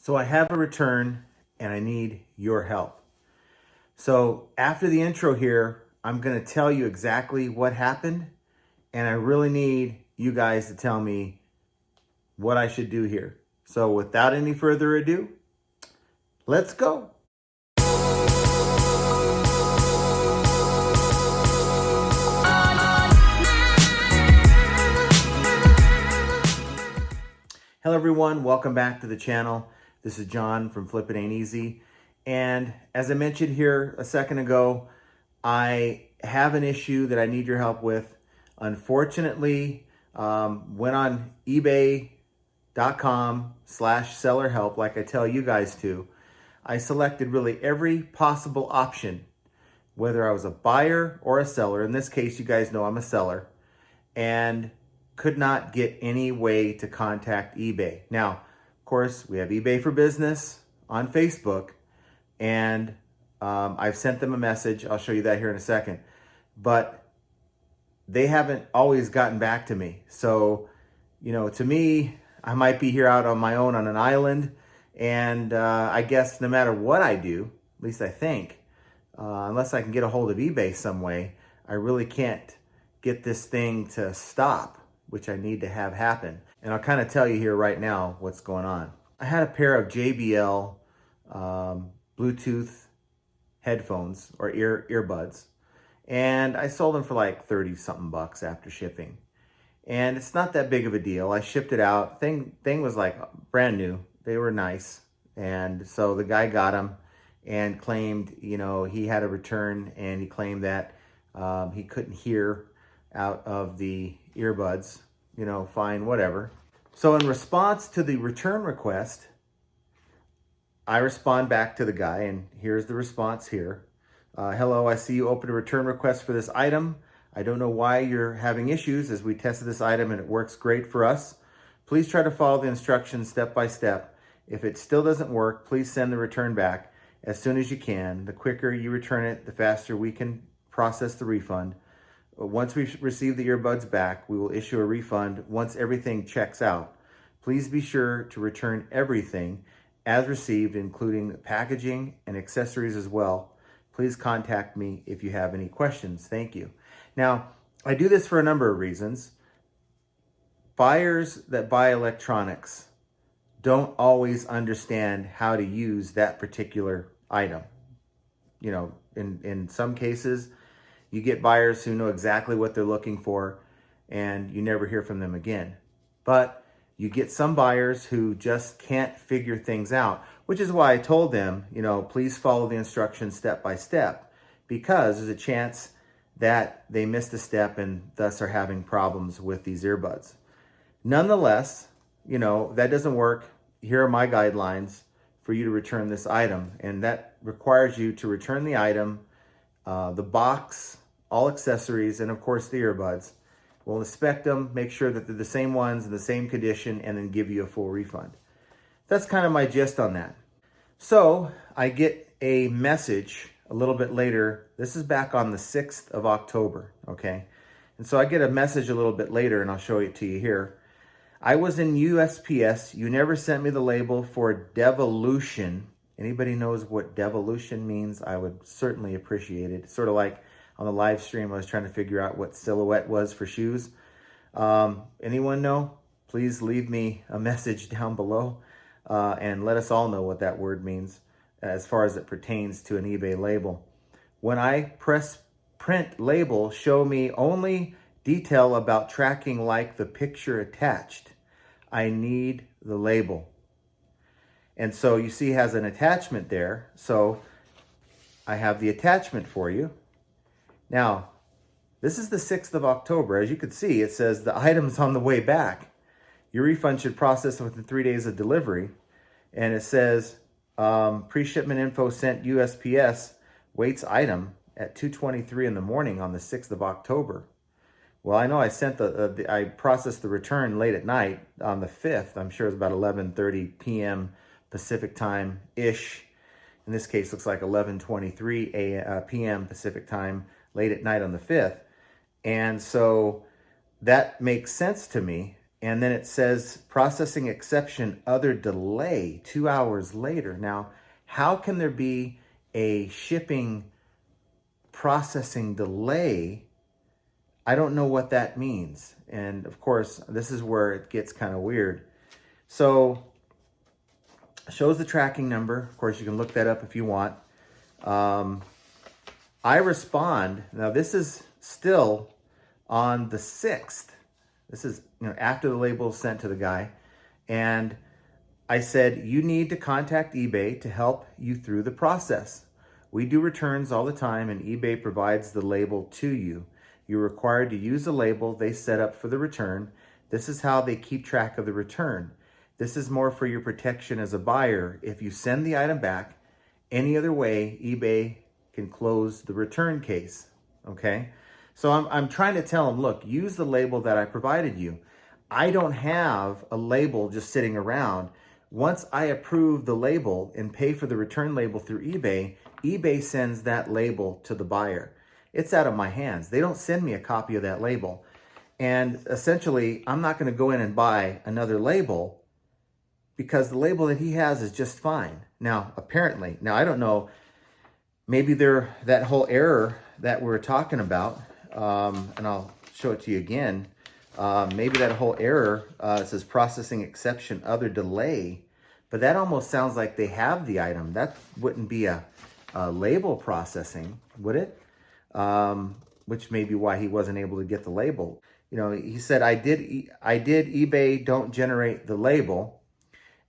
So I have a return and I need your help. So after the intro here, I'm going to tell you exactly what happened, and I really need you guys to tell me what I should do here. So without any further ado, let's go. Hello everyone, welcome back to the channel. This is John from Flip It Ain't Easy. And as I mentioned here a second ago, I have an issue that I need your help with. Unfortunately, went on ebay.com/seller help like I tell you guys to. I selected really every possible option, whether I was a buyer or a seller. In this case, you guys know I'm a seller, and could not get any way to contact eBay. Now, of course, we have eBay for Business on Facebook, and I've sent them a message. I'll show you that here in a second. But they haven't always gotten back to me. So, you know, to me, I might be here out on my own on an island, and I guess no matter what I do, at least I think, unless I can get a hold of eBay some way, I really can't get this thing to stop, which I need to have happen. And I'll kind of tell you here right now what's going on. I had a pair of JBL Bluetooth headphones or earbuds, and I sold them for like 30 something bucks after shipping. And it's not that big of a deal. I shipped it out. Thing was like brand new. They were nice. And so the guy got them and claimed, you know, he had a return, and he claimed that he couldn't hear out of the earbuds, you know, fine, whatever. So in response to the return request, I respond back to the guy, and here's the response here. Hello, I see you opened a return request for this item. I don't know why you're having issues, as we tested this item and it works great for us. Please try to follow the instructions step by step. If it still doesn't work, please send the return back as soon as you can. The quicker you return it, the faster we can process the refund. Once we receive the earbuds back, we will issue a refund once everything checks out. Please be sure to return everything as received, including packaging and accessories as well. Please contact me if you have any questions. Thank you. Now, I do this for a number of reasons. Buyers that buy electronics don't always understand how to use that particular item. You know, in some cases, you get buyers who know exactly what they're looking for, and you never hear from them again. But you get some buyers who just can't figure things out, which is why I told them, you know, please follow the instructions step by step, because there's a chance that they missed a step and thus are having problems with these earbuds. Nonetheless, you know, that doesn't work. Here are my guidelines for you to return this item, and that requires you to return the item, the box, all accessories, and of course the earbuds. We'll inspect them, make sure that they're the same ones in the same condition, and then give you a full refund. That's kind of my gist on that. So I get a message a little bit later. This is back on the 6th of October, okay? And so I get a message a little bit later, and I'll show it to you here. I was in USPS. You never sent me the label for devolution. Anybody knows what devolution means? I would certainly appreciate it. It's sort of like on the live stream, I was trying to figure out what silhouette was for shoes. Anyone know? Please leave me a message down below and let us all know what that word means as far as it pertains to an eBay label. When I press print label, show me only detail about tracking like the picture attached. I need the label. And so you see it has an attachment there. So I have the attachment for you. Now, this is the 6th of October. As you can see, it says the item's on the way back. Your refund should process within 3 days of delivery. And it says pre-shipment info sent USPS, waits item at 2:23 in the morning on the 6th of October. Well, I know I sent I processed the return late at night on the 5th. I'm sure it was about 11:30 p.m. Pacific time-ish. In this case, looks like 11:23 p.m. Pacific time, late at night on the 5th. And so that makes sense to me. And then it says processing exception, other delay, 2 hours later. Now, how can there be a shipping processing delay? I don't know what that means. And of course, this is where it gets kind of weird. So, shows the tracking number. Of course, you can look that up if you want. I respond. Now, this is still on the 6th. This is, after the label is sent to the guy. And I said, you need to contact eBay to help you through the process. We do returns all the time, and eBay provides the label to you. You're required to use the label they set up for the return. This is how they keep track of the return. This is more for your protection as a buyer. If you send the item back any other way, eBay can close the return case, okay? So I'm trying to tell them, look, use the label that I provided you. I don't have a label just sitting around. Once I approve the label and pay for the return label through eBay, eBay sends that label to the buyer. It's out of my hands. They don't send me a copy of that label. And essentially, I'm not going to go in and buy another label because the label that he has is just fine. Now, apparently, I don't know, maybe that whole error that we're talking about, and I'll show it to you again. Maybe that whole error says processing exception, other delay, but that almost sounds like they have the item. That wouldn't be a label processing, would it? Which may be why he wasn't able to get the label. He said, I did eBay don't generate the label.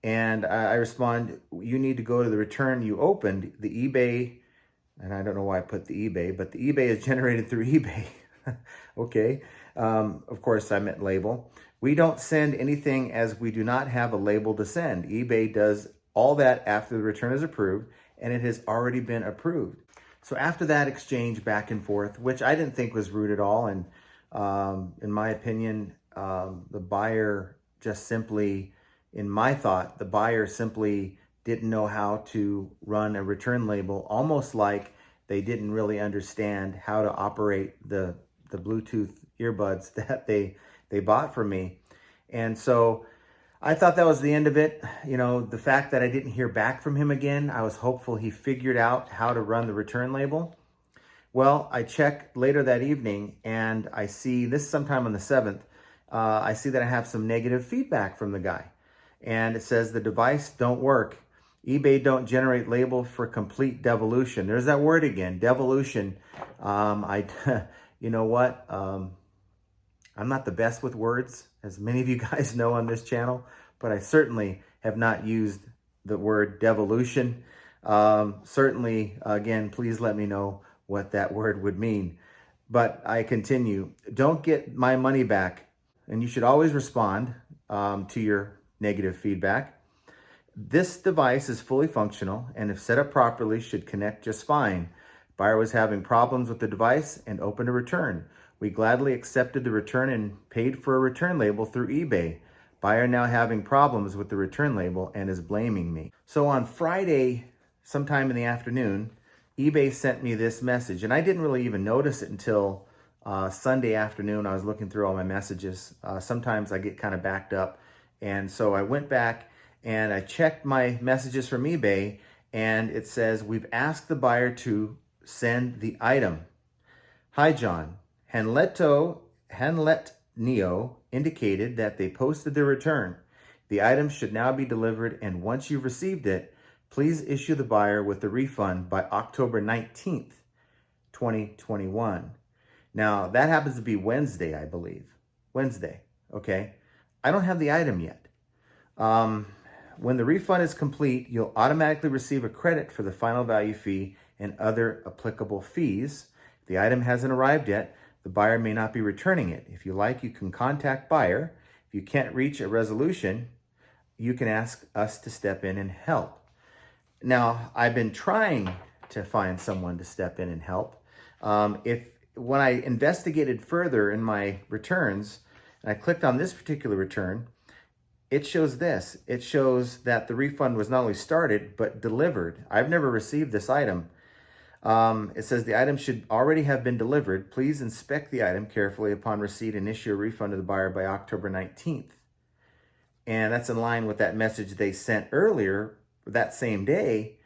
And I respond, you need to go to the return you opened, the eBay, and I don't know why I put the eBay, but the eBay is generated through eBay. Okay. Of course, I meant label. We don't send anything as we do not have a label to send. eBay does all that after the return is approved, and it has already been approved. So after that exchange back and forth, which I didn't think was rude at all, and in my opinion, the buyer just simply, in my thought, the buyer simply didn't know how to run a return label, almost like they didn't really understand how to operate the Bluetooth earbuds that they bought from me. And so I thought that was the end of it. The fact that I didn't hear back from him again, I was hopeful he figured out how to run the return label. Well, I checked later that evening and I see, this sometime on the 7th, I see that I have some negative feedback from the guy. And it says the device don't work. eBay don't generate label for complete devolution. There's that word again, devolution. You know what? I'm not the best with words, as many of you guys know on this channel, but I certainly have not used the word devolution. Certainly, again, please let me know what that word would mean. But I continue. Don't get my money back. And you should always respond to your negative feedback. This device is fully functional and if set up properly should connect just fine. Buyer was having problems with the device and opened a return. We gladly accepted the return and paid for a return label through eBay. Buyer now having problems with the return label and is blaming me. So on Friday, sometime in the afternoon, eBay sent me this message, and I didn't really even notice it until Sunday afternoon. I was looking through all my messages. Sometimes I get kind of backed up. And so I went back and I checked my messages from eBay, and it says, we've asked the buyer to send the item. Hi, John. Hanlet Neo indicated that they posted their return. The item should now be delivered, and once you've received it, please issue the buyer with the refund by October 19th, 2021. Now, that happens to be Wednesday, I believe. Wednesday, okay? I don't have the item yet. When the refund is complete, you'll automatically receive a credit for the final value fee and other applicable fees. If the item hasn't arrived yet, the buyer may not be returning it. If you like, you can contact buyer. If you can't reach a resolution, you can ask us to step in and help. Now, I've been trying to find someone to step in and help. When I investigated further in my returns, and I clicked on this particular return, it shows this. It shows that the refund was not only started, but delivered. I've never received this item. It says the item should already have been delivered. Please inspect the item carefully upon receipt and issue a refund to the buyer by October 19th. And that's in line with that message they sent earlier that same day,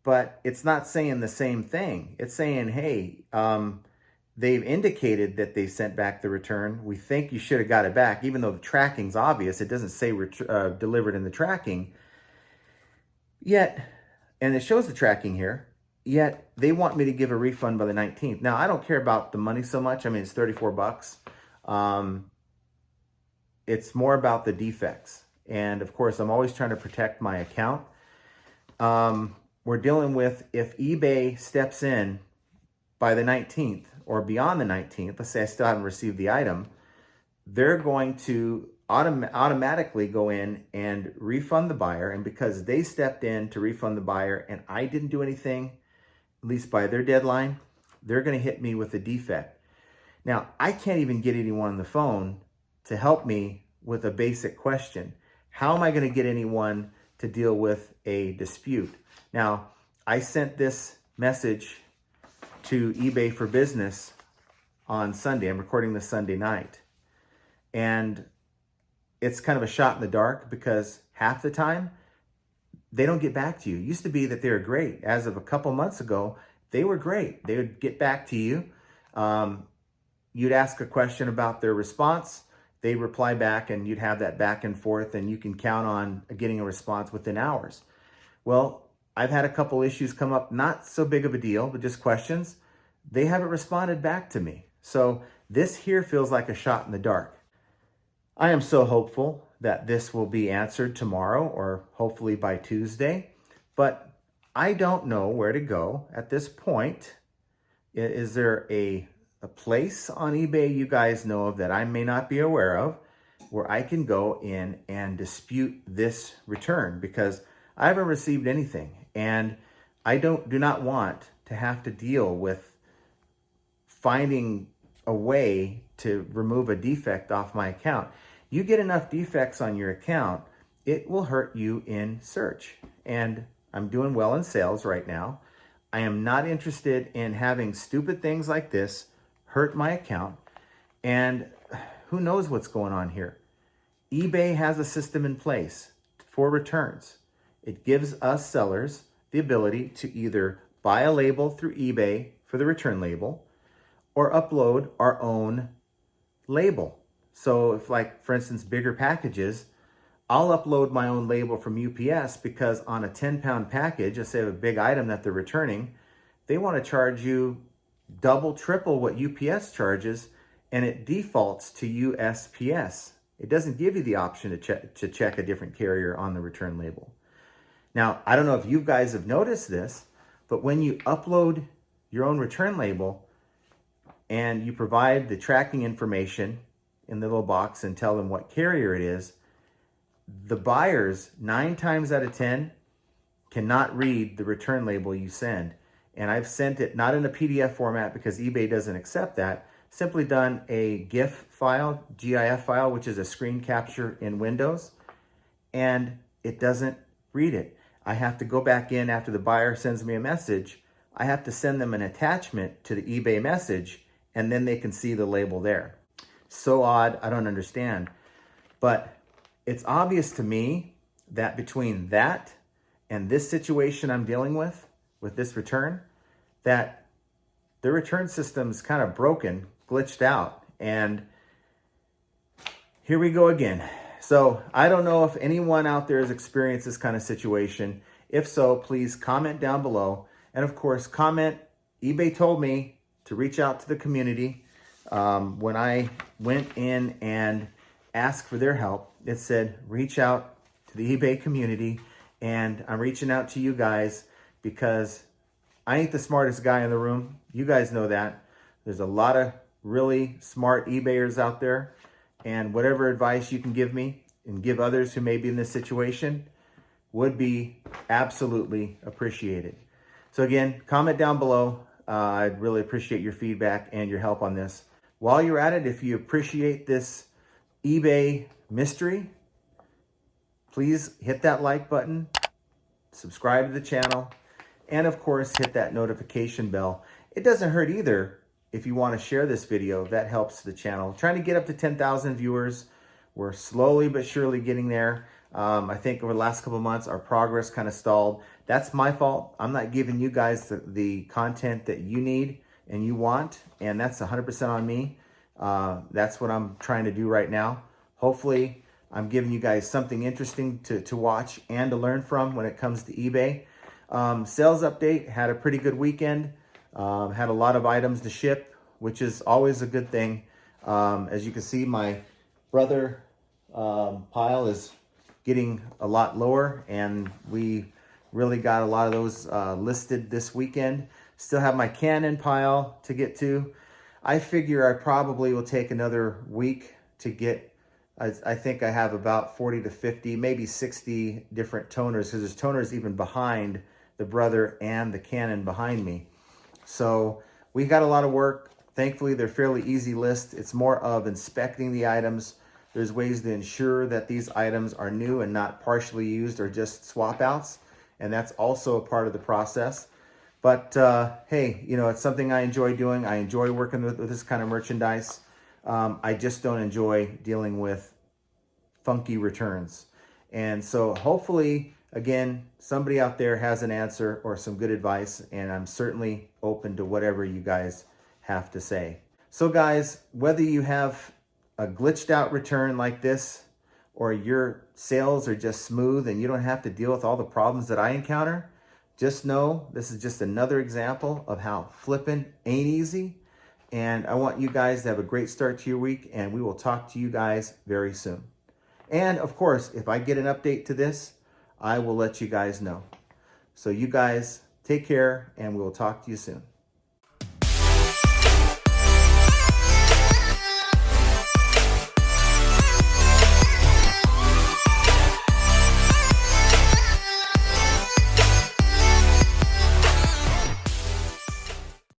but it's not saying the same thing. It's saying, hey, they've indicated that they sent back the return. We think you should have got it back, even though the tracking's obvious. It doesn't say delivered in the tracking yet, and it shows the tracking here, yet they want me to give a refund by the 19th. Now, I don't care about the money so much. I mean, it's 34 bucks. It's more about the defects. And of course, I'm always trying to protect my account. We're dealing with, if eBay steps in by the 19th or beyond the 19th, let's say I still haven't received the item, they're going to automatically go in and refund the buyer. And because they stepped in to refund the buyer and I didn't do anything, at least by their deadline, they're going to hit me with a defect. Now, I can't even get anyone on the phone to help me with a basic question. How am I going to get anyone to deal with a dispute? Now, I sent this message to eBay for Business on Sunday. I'm recording this Sunday night. And it's kind of a shot in the dark because half the time they don't get back to you. It used to be that they were great. As of a couple months ago, they were great. They would get back to you. You'd ask a question about their response. They'd reply back and you'd have that back and forth and you can count on getting a response within hours. Well, I've had a couple issues come up, not so big of a deal, but just questions. They haven't responded back to me. So this here feels like a shot in the dark. I am so hopeful that this will be answered tomorrow or hopefully by Tuesday, but I don't know where to go at this point. Is there a place on eBay you guys know of that I may not be aware of where I can go in and dispute this return? Because I haven't received anything and I do not want to have to deal with finding a way to remove a defect off my account. You get enough defects on your account, it will hurt you in search. And I'm doing well in sales right now. I am not interested in having stupid things like this hurt my account. And who knows what's going on here? eBay has a system in place for returns. It gives us sellers the ability to either buy a label through eBay for the return label or upload our own label. So if, like, for instance, bigger packages, I'll upload my own label from UPS because on a 10-pound package, let's say a big item that they're returning, they want to charge you double, triple what UPS charges, and it defaults to USPS. It doesn't give you the option to check a different carrier on the return label. Now, I don't know if you guys have noticed this, but when you upload your own return label and you provide the tracking information in the little box and tell them what carrier it is, the buyers 9 times out of 10 cannot read the return label you send. And I've sent it not in a PDF format because eBay doesn't accept that. Simply done a GIF file, GIF file, which is a screen capture in Windows, and it doesn't read it. I have to go back in after the buyer sends me a message. I have to send them an attachment to the eBay message, and then they can see the label there. So odd, I don't understand. But it's obvious to me that between that and this situation I'm dealing with this return, that the return system's kind of broken, glitched out. And here we go again. So I don't know if anyone out there has experienced this kind of situation. If so, please comment down below. And of course, comment, eBay told me to reach out to the community. When I went in and asked for their help, it said, reach out to the eBay community. And I'm reaching out to you guys because I ain't the smartest guy in the room. You guys know that. There's a lot of really smart eBayers out there. And whatever advice you can give me and give others who may be in this situation would be absolutely appreciated. So again, comment down below. I'd really appreciate your feedback and your help on this. While you're at it, if you appreciate this eBay mystery, please hit that like button, subscribe to the channel, And of course, hit that notification bell. It doesn't hurt either if you want to share this video. That helps the channel. Trying to get up to 10,000 viewers. We're slowly but surely getting there. I think over the last couple of months, our progress kind of stalled. That's my fault. I'm not giving you guys the content that you need and you want, and that's 100% on me. That's what I'm trying to do right now. Hopefully, I'm giving you guys something interesting to watch and to learn from when it comes to eBay. Sales update, had a pretty good weekend. Had a lot of items to ship, which is always a good thing. As you can see, my brother pile is getting a lot lower, and we really got a lot of those listed this weekend. Still have my Canon pile to get to. I figure I probably will take another week to get, I think I have about 40 to 50, maybe 60 different toners, because there's toners even behind the brother and the Canon behind me. So we got a lot of work. Thankfully, they're fairly easy lists. It's more of inspecting the items. There's ways to ensure that these items are new and not partially used or just swap outs. And that's also a part of the process. But hey, you know, it's something I enjoy doing. I enjoy working with this kind of merchandise. I just don't enjoy dealing with funky returns. And so hopefully, again, somebody out there has an answer or some good advice, and I'm certainly open to whatever you guys have to say. So guys, whether you have a glitched out return like this, or your sales are just smooth and you don't have to deal with all the problems that I encounter, just know this is just another example of how flipping ain't easy. And I want you guys to have a great start to your week, and we will talk to you guys very soon. And of course, if I get an update to this, I will let you guys know. So you guys take care, and we will talk to you soon.